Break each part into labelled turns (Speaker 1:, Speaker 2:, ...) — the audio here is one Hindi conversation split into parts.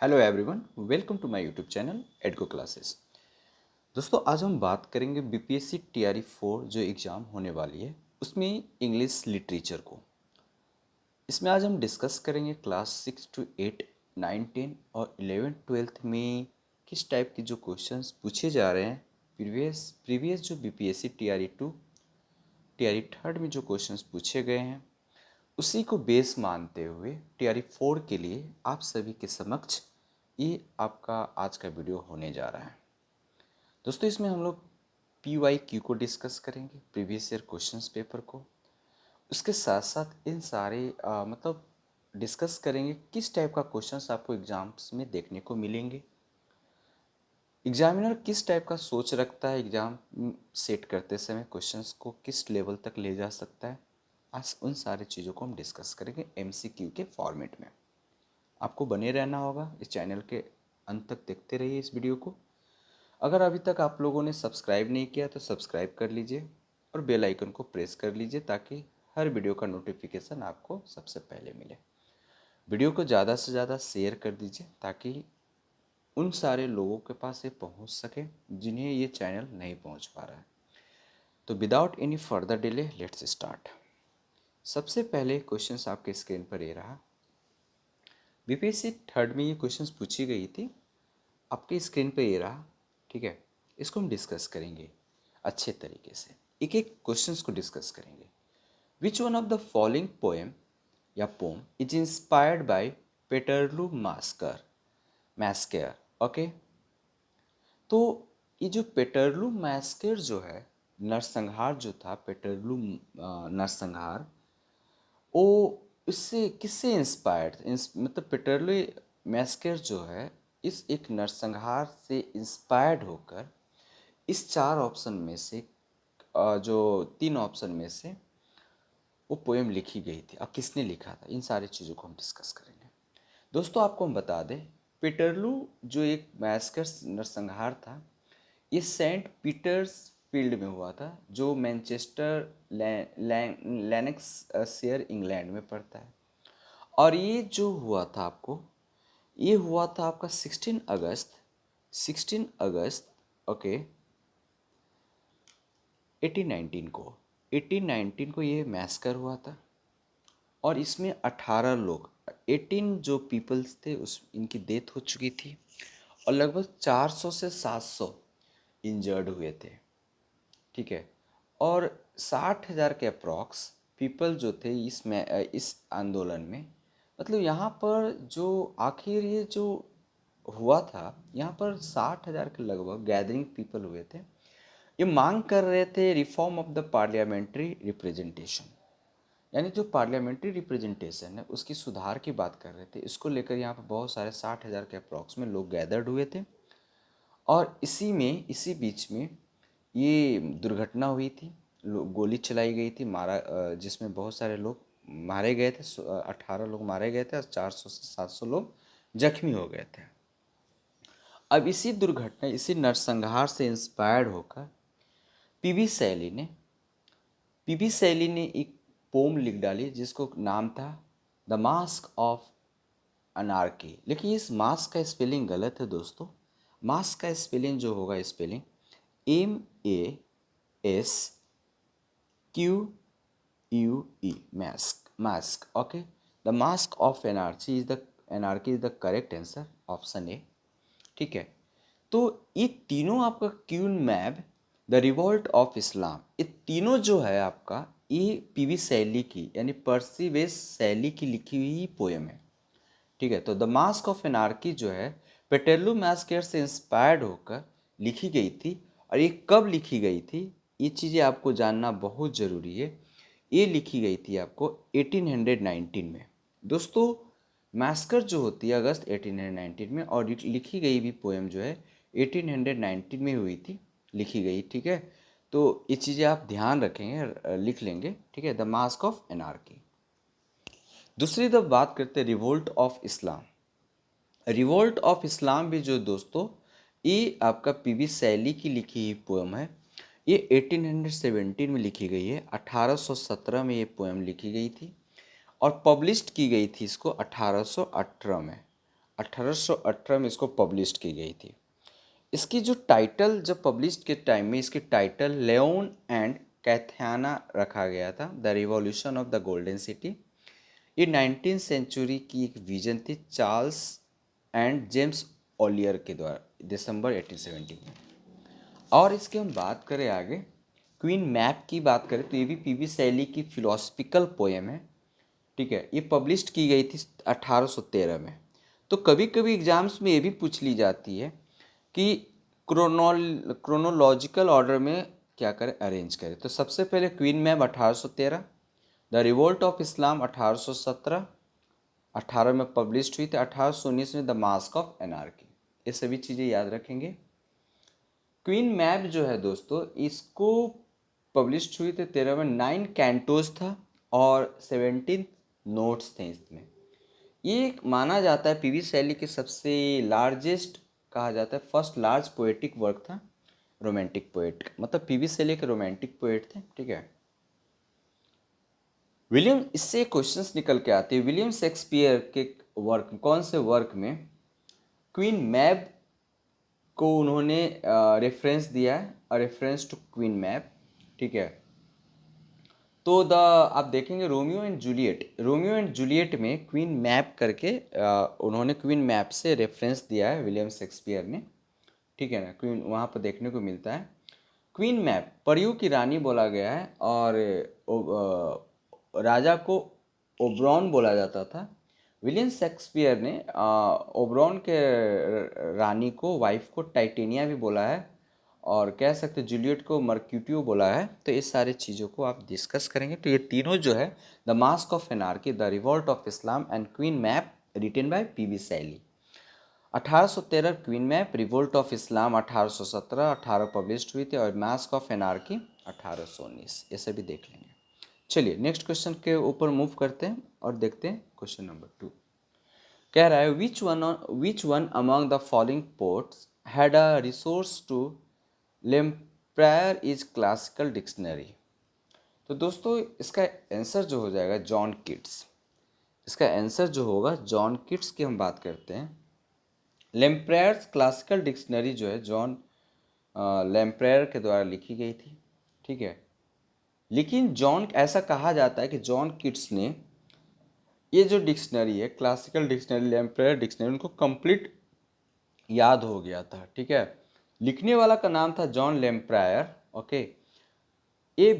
Speaker 1: Hello everyone, welcome to my YouTube channel Edco classes. दोस्तों, आज हम बात करेंगे बीपीएससी टीआरई 4 जो एग्ज़ाम होने वाली है उसमें इंग्लिश लिटरेचर को। इसमें आज हम डिस्कस करेंगे क्लास 6 to 8, 9, 10 और 11, 12 में किस टाइप के जो क्वेश्चंस पूछे जा रहे हैं। प्रीवियस जो बीपीएससी टीआरई 2, टीआरई 3 में जो क्वेश्चंस पूछे गए हैं उसी को बेस मानते हुए टीआरई 4 के लिए आप सभी के समक्ष ये आपका आज का वीडियो होने जा रहा है। दोस्तों, इसमें हम लोग PYQ को डिस्कस करेंगे, प्रीवियस ईयर क्वेश्चंस पेपर को। उसके साथ साथ इन सारे मतलब डिस्कस करेंगे किस टाइप का क्वेश्चंस आपको एग्जाम्स में देखने को मिलेंगे, एग्जामिनर किस टाइप का सोच रखता है एग्ज़ाम सेट करते समय, क्वेश्चंस को किस लेवल तक ले जा सकता है। आज उन सारी चीज़ों को हम डिस्कस करेंगे MCQ के फॉर्मेट में। आपको बने रहना होगा, इस चैनल के अंत तक देखते रहिए इस वीडियो को। अगर अभी तक आप लोगों ने सब्सक्राइब नहीं किया तो सब्सक्राइब कर लीजिए और बेल आइकन को प्रेस कर लीजिए ताकि हर वीडियो का नोटिफिकेशन आपको सबसे पहले मिले। वीडियो को ज़्यादा से ज़्यादा शेयर कर दीजिए ताकि उन सारे लोगों के पास ये पहुंच सके जिन्हें ये चैनल नहीं पहुंच पा रहा है। तो without any further delay let's start. सबसे पहले क्वेश्चंस आपके स्क्रीन पर ये रहा। बीपीएससी 3 में ये क्वेश्चंस पूछी गई थी, आपके स्क्रीन पे ये रहा। ठीक है, इसको हम डिस्कस करेंगे अच्छे तरीके से, एक एक क्वेश्चंस को डिस्कस करेंगे। Which one of the following poem या poem is inspired by Peterloo massacre. Okay, तो ये जो पेटरलू मैस्केयर जो है नरसंहार जो था, पेटरलू नरसंहार, वो इससे किससे इंस्पायर्ड, मतलब पेटरलू मैस्केयर जो है इस एक नरसंहार से इंस्पायर्ड होकर इस 4 ऑप्शन में से जो 3 ऑप्शन में से वो पोएम लिखी गई थी। अब किसने लिखा था, इन सारी चीज़ों को हम डिस्कस करेंगे। दोस्तों, आपको हम बता दें, पेटरलू जो एक मैस्कर नरसंहार था ये सेंट पीटर्स फील्ड में हुआ था जो मैनचेस्टर लैंकशायर इंग्लैंड में पड़ता है। और ये जो हुआ था ये हुआ था आपका 16 अगस्त ओके 1819 को ये मैसकर हुआ था। और इसमें 18 लोग 18 जो पीपल्स थे उस इनकी डेथ हो चुकी थी और लगभग 400 से 700 इंजर्ड हुए थे। ठीक है, और 60,000 के अप्रॉक्स पीपल जो थे इस आंदोलन में, मतलब यहाँ पर जो आखिर ये जो हुआ था यहाँ पर 60,000 के लगभग गैदरिंग पीपल हुए थे। ये मांग कर रहे थे reform of the parliamentary representation, यानी जो पार्लियामेंट्री रिप्रेजेंटेशन है उसकी सुधार की बात कर रहे थे। इसको लेकर यहाँ पर बहुत सारे 60,000 के अप्रॉक्स में लोग गैदर्ड हुए थे। और इसी बीच में ये दुर्घटना हुई थी, गोली चलाई गई थी, जिसमें बहुत सारे लोग मारे गए थे। 18 लोग मारे गए थे और 400 से 700 लोग जख्मी हो गए थे। अब इसी नरसंहार से इंस्पायर्ड होकर पीबी शैली ने एक पोम लिख डाली जिसको नाम था द मास्क ऑफ अनार्की। लेकिन इस मास्क का स्पेलिंग गलत है दोस्तों। मास्क का स्पेलिंग जो होगा, spelling MASQUE, mask. Okay, the mask of anarchy is the correct answer, option A. ठीक है, तो ये तीनों आपका क्यून मैब, द रिवॉल्ट ऑफ इस्लाम, ये तीनों जो है आपका ये पीवी शैली की यानी पर्सी शैली की लिखी हुई पोएम है। ठीक है, तो द मास्क ऑफ एनार्की जो है पेटेलू मैस्केयर से इंस्पायर्ड होकर लिखी गई थी। और ये कब लिखी गई थी, ये चीज़ें आपको जानना बहुत ज़रूरी है। ये लिखी गई थी आपको 1819 में। दोस्तों, मैस्कर जो होती है अगस्त 1819 में, और लिखी गई भी पोएम जो है 1819 में हुई थी, लिखी गई। ठीक है, तो ये चीज़ें आप ध्यान रखेंगे, लिख लेंगे। ठीक है, द मास्क ऑफ एनार्की। दूसरी तरफ बात करते हैं revolt of Islam. Revolt of इस्लाम भी जो दोस्तों ये आपका पीवी शैली की लिखी हुई पोएम है। ये 1817 में लिखी गई है। 1817 में ये पोएम लिखी गई थी और पब्लिश्ड की गई थी इसको 1818 में। 1818 में इसको पब्लिश की गई थी। इसकी जो टाइटल जब पब्लिश के टाइम में इसकी टाइटल लेओन एंड कैथाना रखा गया था, the revolution of the golden city. ये 19th सेंचुरी की एक विजन थी चार्ल्स एंड जेम्स ओलियर के द्वारा, दिसंबर 1870 में। और इसकी हम बात करें आगे, क्वीन मैप की बात करें तो ये भी पीवी शैली की फिलोसफिकल पोएम है, ठीक है। ये पब्लिश की गई थी 1813 में। तो कभी कभी एग्जाम्स में ये भी पूछ ली जाती है कि क्रोनोलॉजिकल ऑर्डर में क्या करें, अरेंज करें। तो सबसे पहले queen map 1813, the revolt of Islam 1817, 18 में पब्लिश हुई थी। 1819 में द मास्क ऑफ एनार्की। ये सभी चीज़ें याद रखेंगे। क्वीन मैप जो है दोस्तों, इसको पब्लिश हुई थी 13 में। 9 कैंटोज था और 17 नोट्स थे इसमें। ये माना जाता है पीवी शैली के सबसे लार्जेस्ट कहा जाता है, फर्स्ट लार्ज पोएटिक वर्क था, रोमांटिक पोएट, मतलब पीवी शैली के रोमांटिक पोएट थे, ठीक है। विलियम, इससे क्वेश्चंस निकल के आते हैं, विलियम शेक्सपियर के वर्क, कौन से वर्क में क्वीन मैप को उन्होंने रेफरेंस दिया है, रेफरेंस टू क्वीन मैप, ठीक है। तो आप देखेंगे Romeo and Juliet, Romeo and Juliet में क्वीन मैप करके उन्होंने क्वीन मैप से रेफरेंस दिया है विलियम शेक्सपियर ने, ठीक है ना। क्वीन वहाँ पर देखने को मिलता है। क्वीन मैप परियों की रानी बोला गया है और राजा को ओब्रॉन बोला जाता था। विलियम शेक्सपियर ने ओब्रॉन के रानी को, वाइफ को टाइटेनिया भी बोला है, और कह सकते जूलियट को मर्क्यूटियो बोला है। तो इस सारी चीज़ों को आप डिस्कस करेंगे। तो ये तीनों जो है, the mask of anarchy, the revolt of Islam and Queen Mab, written by PV Shelley. 1813 Queen Mab, revolt of Islam 1817, 18 publish हुई थी, और मास्क ऑफ एनार्की 1819। ये सभी देख लेंगे। चलिए नेक्स्ट क्वेश्चन के ऊपर मूव करते हैं और देखते हैं क्वेश्चन नंबर 2। कह रहा है which one among the following poets had a resource to Lempriere is classical dictionary. तो दोस्तों इसका आंसर जो हो जाएगा जॉन किट्स। इसका आंसर जो होगा जॉन किट्स की हम बात करते हैं। लेम्प्रायर्स क्लासिकल डिक्शनरी जो है जॉन लेम्प्रायर के द्वारा लिखी गई थी, ठीक है। लेकिन जॉन, ऐसा कहा जाता है कि जॉन किट्स ने ये जो डिक्शनरी है, क्लासिकल डिक्शनरी, लेम्प्रायर डिक्शनरी, उनको कंप्लीट याद हो गया था, ठीक है। लिखने वाला का नाम था जॉन लेम्प्रायर, ओके। ये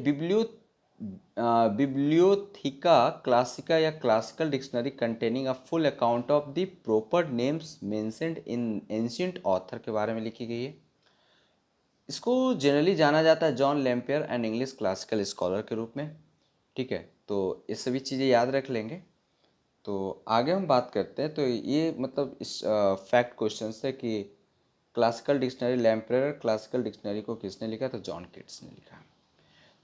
Speaker 1: बिब्लियोथिका क्लासिका या classical dictionary containing a full account of the proper names mentioned in ancient author के बारे में लिखी गई है। इसको जनरली जाना जाता है John Lempriere and English classical scholar के रूप में, ठीक है। तो ये सभी चीज़ें याद रख लेंगे। तो आगे हम बात करते हैं। तो ये मतलब इस फैक्ट क्वेश्चन है कि क्लासिकल डिक्शनरी, लेम्प्रायर क्लासिकल डिक्शनरी को किसने लिखा? तो जॉन किट्स ने लिखा।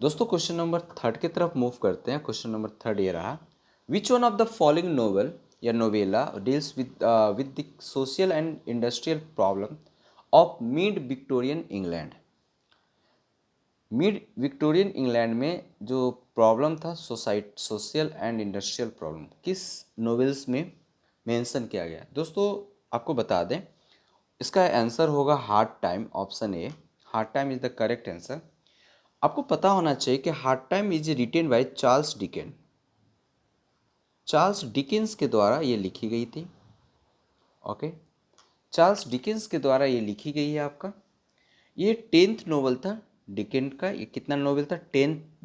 Speaker 1: दोस्तों क्वेश्चन नंबर 3 की तरफ मूव करते हैं। क्वेश्चन नंबर 3 ये रहा, which one of the following novel या novella deals with the social and industrial problem of mid Victorian England. Mid Victorian England में जो प्रॉब्लम था सोशल एंड इंडस्ट्रियल प्रॉब्लम, किस नोवेल्स में मेंशन किया गया? दोस्तों आपको बता दें, इसका आंसर होगा hard time, option A, hard time is the correct answer. आपको पता होना चाहिए कि hard time is written by Charles Dickens. Charles Dickens के द्वारा ये लिखी गई थी, ओके। चार्ल्स डिकेंस के द्वारा ये लिखी गई है आपका। ये 10th नोवेल था डिकेंस का। ये कितना नोवेल था?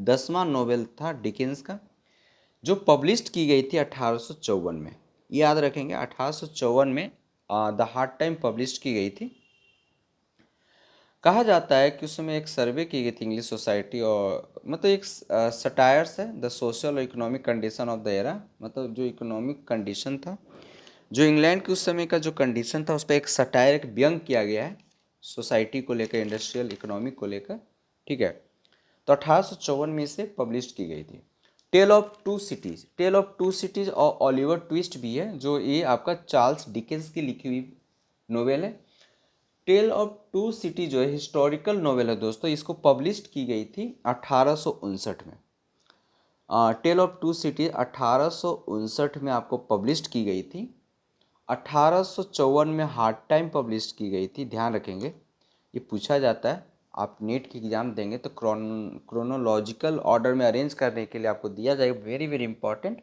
Speaker 1: 10वां नोवेल था डिकेंस का, जो पब्लिश की गई थी 1854 में। याद रखेंगे 1854 में द हार्ड टाइम पब्लिश की गई थी। कहा जाता है कि उस समय एक सर्वे की गई थी इंग्लिश सोसाइटी, और मतलब एक सटायर्स है द सोशल और economic condition of the era, मतलब जो इकोनॉमिक कंडीशन था, जो इंग्लैंड के उस समय का जो कंडीशन था, उस पर एक सटायर, एक व्यंग किया गया है सोसाइटी को लेकर, इंडस्ट्रियल इकोनॉमिक को लेकर, ठीक है। तो 1854 में इसे पब्लिश की गई थी। Tale of two cities, tale of two cities और ओलिवर ट्विस्ट भी है, जो ये आपका चार्ल्स डिकेंस की लिखी हुई नोवेल है। टेल ऑफ टू सिटी जो है हिस्टोरिकल नोवेल है दोस्तों, इसको पब्लिश की गई थी 1859 में। टेल ऑफ टू सिटी 1859 में आपको पब्लिश की गई थी, 1854 में हार्ड टाइम पब्लिश की गई थी, ध्यान रखेंगे ये पूछा जाता है। आप नेट की एग्ज़ाम देंगे तो क्रोनोलॉजिकल ऑर्डर में अरेंज करने के लिए आपको दिया जाएगा, वेरी वेरी इंपॉर्टेंट।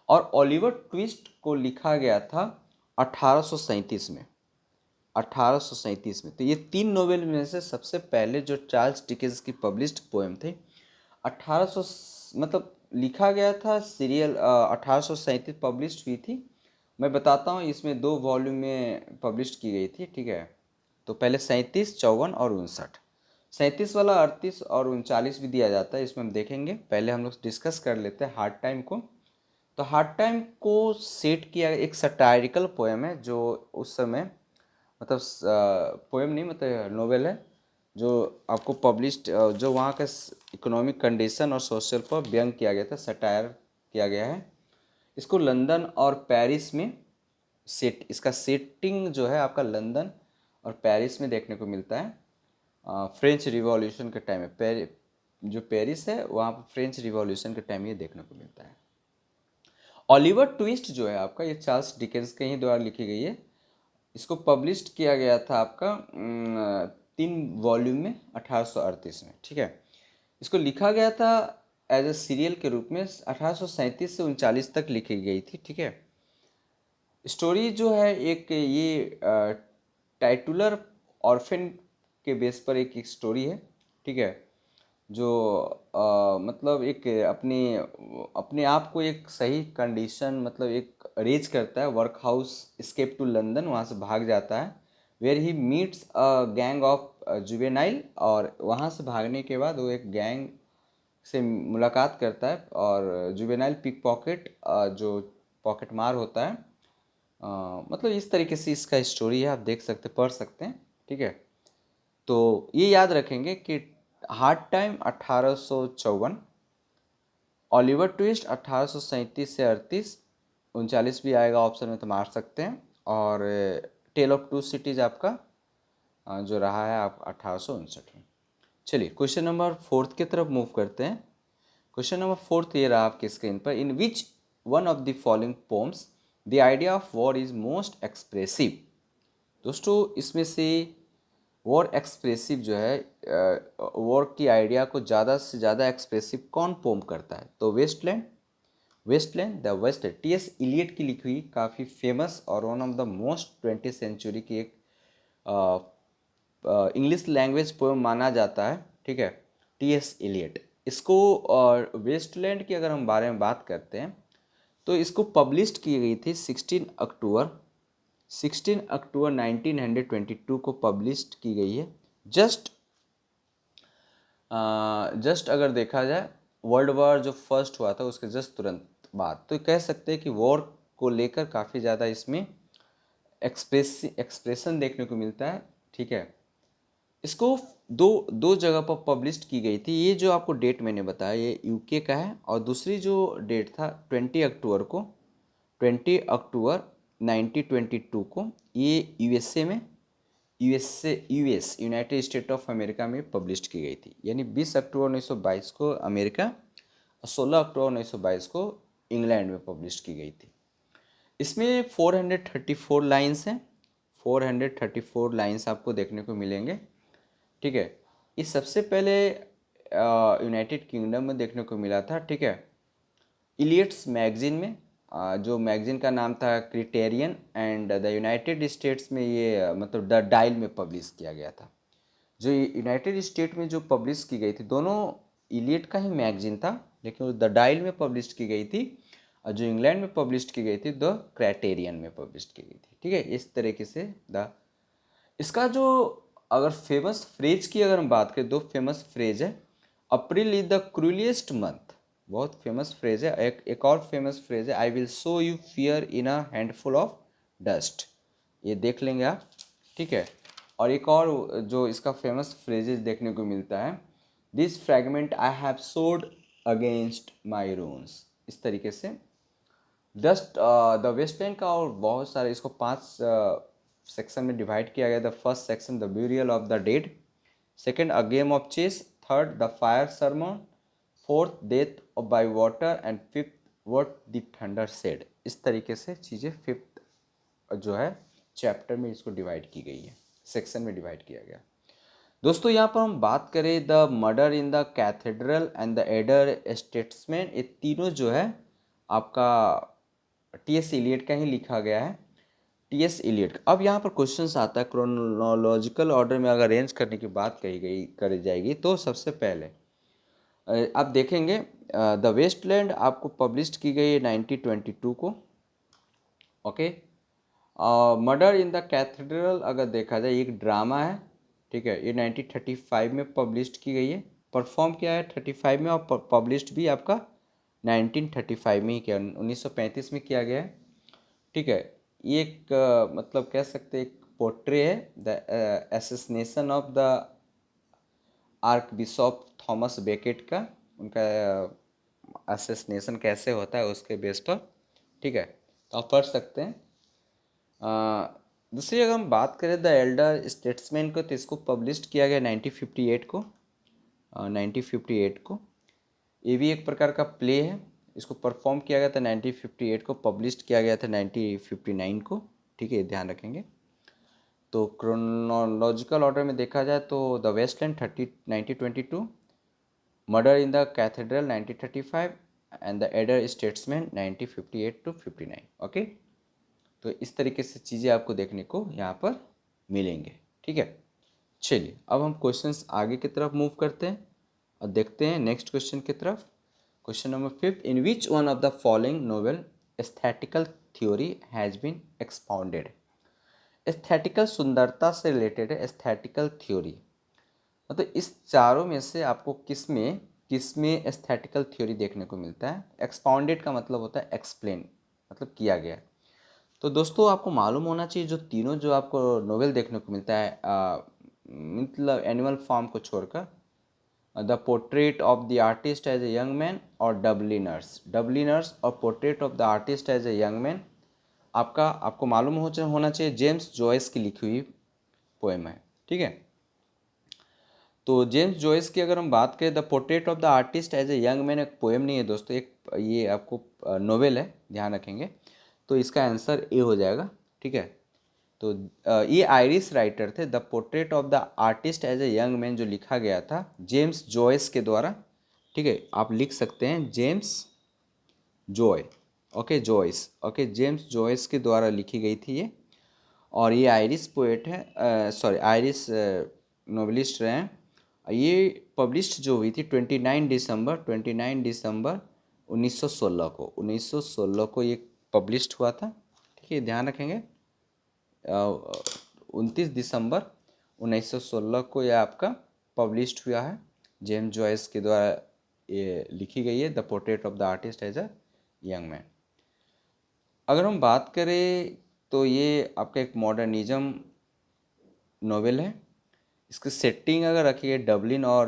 Speaker 1: और ओलिवर ट्विस्ट को लिखा गया था 1837 में, 1837 में। तो ये 3 नोवेल में से सबसे पहले जो चार्ल्स डिकेंस की पब्लिश्ड पोएम थे 1800 मतलब लिखा गया था, सीरियल 1837 पब्लिश्ड हुई थी। मैं बताता हूँ, इसमें 2 वॉल्यूम में पब्लिश की गई थी, ठीक है। तो पहले 37, 54 और 59। 37 वाला 38 और 39 भी दिया जाता है, इसमें हम देखेंगे। पहले हम लोग डिस्कस कर लेते हैं हार्ड टाइम को। तो हार्ड टाइम को सेट किया एक सटायरिकल पोएम है जो उस समय मतलब पोएम नहीं मतलब नोवेल है जो आपको पब्लिश्ड, जो वहाँ का इकोनॉमिक कंडीशन और सोशल पर व्यंग किया गया था, सटायर किया गया है। इसको लंदन और पेरिस में इसका सेटिंग जो है आपका लंदन और पेरिस में देखने को मिलता है। फ्रेंच रिवॉल्यूशन के टाइम में जो पेरिस है वहाँ पर फ्रेंच रिवॉल्यूशन के टाइम ये देखने को मिलता है। ओलिवर ट्विस्ट जो है आपका, ये चार्ल्स डिकेंस के ही द्वारा लिखी गई है। इसको पब्लिश्ड किया गया था आपका 3 वॉल्यूम में 1838 में, ठीक है। इसको लिखा गया था एज ए सीरियल के रूप में 1837 से 39 तक लिखी गई थी, ठीक है। स्टोरी जो है एक ये टाइटुलर ऑर्फन के बेस पर एक स्टोरी है, ठीक है। जो मतलब एक अपने अपने आप को एक सही कंडीशन मतलब एक रेज करता है, workhouse escape to London, वहाँ से भाग जाता है। Where he meets a gang of juvenile, और वहाँ से भागने के बाद वो एक गैंग से मुलाकात करता है और जुवेनाइल पिक पॉकेट जो पॉकेट मार होता है। मतलब इस तरीके से इसका स्टोरी है, आप देख सकते पढ़ सकते हैं, ठीक है। तो ये याद रखेंगे कि हार्ड टाइम 1854, ओलिवर ट्विस्ट 1837 से 38, 39 भी आएगा ऑप्शन में तो मार सकते हैं। और टेल ऑफ टू सिटीज आपका जो रहा है आप 1859 में। चलिए क्वेश्चन नंबर 4 की तरफ मूव करते हैं। क्वेश्चन नंबर 4 ये रहा आपकी स्क्रीन पर। In which one of the following poems the idea of war is most expressive. दोस्तों इसमें से वॉर एक्सप्रेसिव जो है, वॉर की आइडिया को ज़्यादा से ज़्यादा एक्सप्रेसिव कौन पोम करता है? तो Waste Land, the waste TS. Eliot की लिखी हुई काफ़ी फेमस और one of the most 20th century की एक इंग्लिश लैंग्वेज पोएम माना जाता है, ठीक है, टी.एस. इलियट। इसको और वेस्टलैंड की अगर हम बारे में बात करते हैं तो इसको पब्लिश्ड की गई थी 16 अक्टूबर 1922 को पब्लिश्ड की गई है। जस्ट अगर देखा जाए वर्ल्ड वॉर जो फर्स्ट हुआ था उसके जस्ट तुरंत बाद, तो कह सकते हैं कि वॉर को लेकर काफ़ी ज़्यादा इसमें एक्सप्रेशन देखने को मिलता है, ठीक है। इसको दो दो जगह पर पब्लिश्ड की गई थी। ये जो आपको डेट मैंने बताया ये यूके का है, और दूसरी जो डेट था 20 अक्टूबर को, 20 अक्टूबर 1922 को ये यूएसए में, US United state of America में पब्लिश की गई थी। यानी 20 अक्टूबर 1922 को अमेरिका और 16 अक्टूबर 1922 को इंग्लैंड में पब्लिश की गई थी। इसमें 434 लाइन्स हैं, 434 लाइन्स आपको देखने को मिलेंगे, ठीक है। ये सबसे पहले यूनाइटेड किंगडम में देखने को मिला था, ठीक है, इलियट्स मैगजीन में, जो मैगजीन का नाम था criterion, and the United states में ये मतलब द डायल में पब्लिश किया गया था। जो यूनाइटेड स्टेट में जो पब्लिश की गई थी, दोनों इलियट का ही मैगजीन था, लेकिन वो द डायल में पब्लिश की गई थी, और जो इंग्लैंड में पब्लिश की गई थी द क्राइटेरियन में पब्लिश की गई थी, ठीक है। इस तरीके से इसका जो अगर फेमस फ्रेज की अगर हम बात करें, 2 फेमस फ्रेज है। अप्रैल इज द क्रूलिएस्ट मंथ, बहुत फेमस फ्रेज है। एक और फेमस फ्रेज है, I will show you fear in a handful of dust, ये देख लेंगे आप, ठीक है। और एक और जो इसका फेमस फ्रेजेस देखने को मिलता है, दिस फ्रैगमेंट आई हैव सोड अगेंस्ट माई रून्स, इस तरीके से। जस्ट द वेस्टलैंड का और बहुत सारे, इसको 5 सेक्शन में डिवाइड किया गया। The first section the burial of the dead, second a game of chess, third the fire sermon, fourth death by water, and fifth what the thunder said. इस तरीके से चीज़ें 5th जो है चैप्टर में इसको डिवाइड की गई है, सेक्शन में डिवाइड किया गया। दोस्तों यहाँ पर हम बात करें the murder in the cathedral and the elder statesman, ये तीनों जो है आपका टी.एस. इलियट का ही लिखा गया है, टी.एस. इलियट का। अब यहाँ पर क्वेश्चन आता है क्रोनोलॉजिकल ऑर्डर में अगर अरेंज करने की बात करी जाएगी तो सबसे पहले आप देखेंगे द वेस्टलैंड आपको पब्लिश की गई है 1922 को। Okay, murder in the cathedral अगर देखा जाए एक ड्रामा है, ठीक है, ये 1935 में पब्लिश की गई है, परफॉर्म किया है 35 में और पब्लिश्ड भी आपका 1935 में ही किया, 1935 में किया गया है, ठीक है। ये एक मतलब कह सकते हैं एक पोर्ट्रे है the assassination of the arc bishop Thomas Beckett का, उनका असैसिनेशन कैसे होता है उसके बेस पर, ठीक है, तो आप पढ़ सकते हैं। दूसरी अगर हम बात करें द एल्डर स्टेट्समैन को, तो इसको पब्लिश किया गया 1958 को, 1958 को। ये भी एक प्रकार का प्ले है, इसको परफॉर्म किया गया था 1958 को, पब्लिश किया गया था 1959 को, ठीक है, ध्यान रखेंगे। तो क्रोनोलॉजिकल ऑर्डर में देखा जाए तो the Waste Land 1922, murder in the cathedral 1935 and the elder statesman 1958 to 59। Okay, तो इस तरीके से चीज़ें आपको देखने को यहाँ पर मिलेंगे, ठीक है। चलिए अब हम क्वेश्चंस आगे की तरफ मूव करते हैं और देखते हैं नेक्स्ट क्वेश्चन की तरफ। Question number 5, in which one of the following novel aesthetical theory has been expounded. Aesthetical सुंदरता से रिलेटेड है एस्थेटिकल थ्योरी, मतलब इस चारों में से आपको किसमें किसमें एस्थेटिकल थ्योरी देखने को मिलता है। एक्सपाउंडेड का मतलब होता है एक्सप्लेन, मतलब किया गया। तो दोस्तों आपको मालूम होना चाहिए जो तीनों जो आपको नोवेल देखने को मिलता है मतलब एनिमल फार्म को छोड़कर, the portrait of the artist as a young man और डबलिनर्स और portrait of the artist as a young man, आपको मालूम होना चाहिए जेम्स जॉयस की लिखी हुई पोएम है, ठीक है। तो जेम्स जॉयस की अगर हम बात करें, the portrait of the artist as a young man एक पोएम नहीं है दोस्तों, एक ये आपको नोवेल है, ध्यान रखेंगे। तो इसका आंसर ए हो जाएगा, ठीक है। तो ये आयरिश राइटर थे, the portrait of the artist as a young man जो लिखा गया था जेम्स जॉयस के द्वारा, ठीक है, आप लिख सकते हैं James Joy, okay Joyce, okay James Joyce के द्वारा लिखी गई थी ये। और ये आयरिश पोएट है, सॉरी आयरिश नोवेलिस्ट रहे हैं। ये पब्लिश्ड जो हुई थी 29 दिसंबर 1916 को, 1916 को ये पब्लिश्ड हुआ था, ठीक है, ध्यान रखेंगे। 29 दिसंबर 1916 को यह आपका पब्लिश्ड हुआ है, जेम्स जॉयस के द्वारा ये लिखी गई है, the portrait of the artist as a young man. अगर हम बात करें तो ये आपका एक मॉडर्निज्म नोवेल है। इसकी सेटिंग अगर रखी गई डबलिन और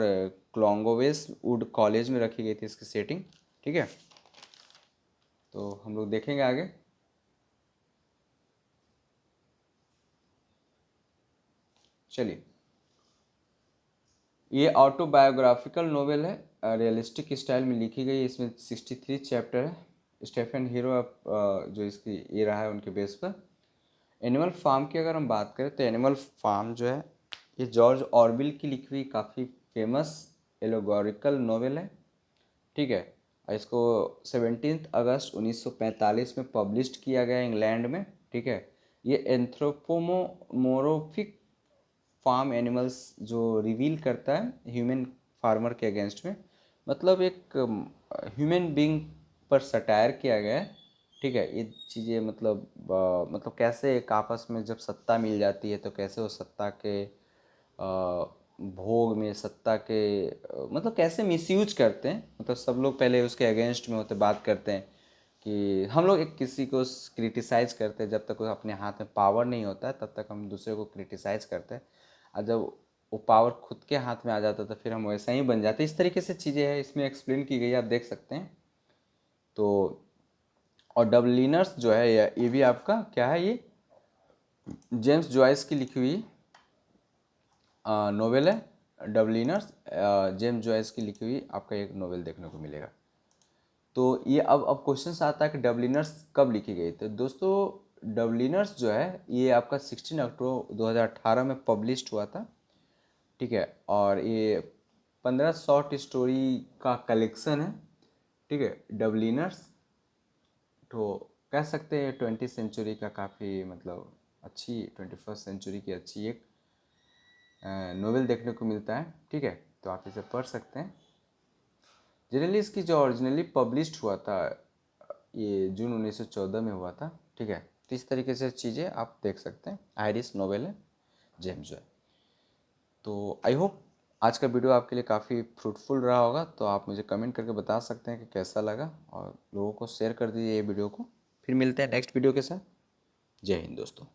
Speaker 1: क्लोंगोवेस वुड कॉलेज में रखी गई थी इसकी सेटिंग, ठीक है। तो हम लोग देखेंगे आगे। चलिए, ये ऑटोबायोग्राफिकल नोवेल है, रियलिस्टिक स्टाइल में लिखी गई, इसमें 63 चैप्टर है। स्टेफन हीरो जो इसकी ये रहा है उनके बेस पर। एनिमल फार्म की अगर हम बात करें तो एनिमल फार्म जो है ये जॉर्ज ऑरविल की लिखी हुई काफ़ी फेमस एलोगोरिकल नोवेल है, ठीक है। और इसको 17 अगस्त 1945 में पब्लिश्ड किया गया इंग्लैंड में, ठीक है। ये एंथ्रोपोमोर्फिक फार्म एनिमल्स जो रिवील करता है ह्यूमन फार्मर के अगेंस्ट में, मतलब एक ह्यूमन बीइंग पर सटायर किया गया है, ठीक है। ये चीज़ें मतलब कैसे एक आपस में जब सत्ता मिल जाती है तो कैसे वो सत्ता के भोग में सत्ता के मतलब कैसे मिसयूज करते हैं, मतलब सब लोग पहले उसके अगेंस्ट में होते बात करते हैं कि हम लोग एक किसी को क्रिटिसाइज़ करते हैं, जब तक वो अपने हाथ में पावर नहीं होता है तब तक हम दूसरे को क्रिटिसाइज़ करते हैं, और जब वो पावर खुद के हाथ में आ जाता है तो फिर हम वैसा ही बन जाते हैं। इस तरीके से चीज़ें हैं, इसमें एक्सप्लेन की गई है, आप देख सकते हैं। तो और डबलिनर्स जो है ये भी आपका क्या है, ये जेम्स जॉयस की लिखी हुई नोवेल है। डबलिनर्स जेम्स जॉयस की लिखी हुई आपका एक नोवेल देखने को मिलेगा। तो ये अब क्वेश्चन आता है कि डबलिनर्स कब लिखी गई। तो दोस्तों डबलिनर्स जो है ये आपका 16 अक्टूबर 2018 में पब्लिश्ड हुआ था, ठीक है। और ये 15 शॉर्ट स्टोरी का कलेक्शन है, ठीक है, डबलिनर्स। तो कह सकते हैं 20वीं सेंचुरी का काफ़ी मतलब अच्छी 21st सेंचुरी की अच्छी एक नोवेल देखने को मिलता है, ठीक है। तो आप इसे पढ़ सकते हैं। जनरली इसकी जो ओरिजिनली पब्लिश्ड हुआ था ये जून 1914 में हुआ था, ठीक है। तो इस तरीके से चीज़ें आप देख सकते हैं। आयरिश नोवेल है, जेम्स जॉय। तो आई होप आज का वीडियो आपके लिए काफ़ी फ्रूटफुल रहा होगा। तो आप मुझे कमेंट करके बता सकते हैं कि कैसा लगा, और लोगों को शेयर कर दीजिए ये वीडियो को। फिर मिलते हैं नेक्स्ट वीडियो के साथ। जय हिंद दोस्तों।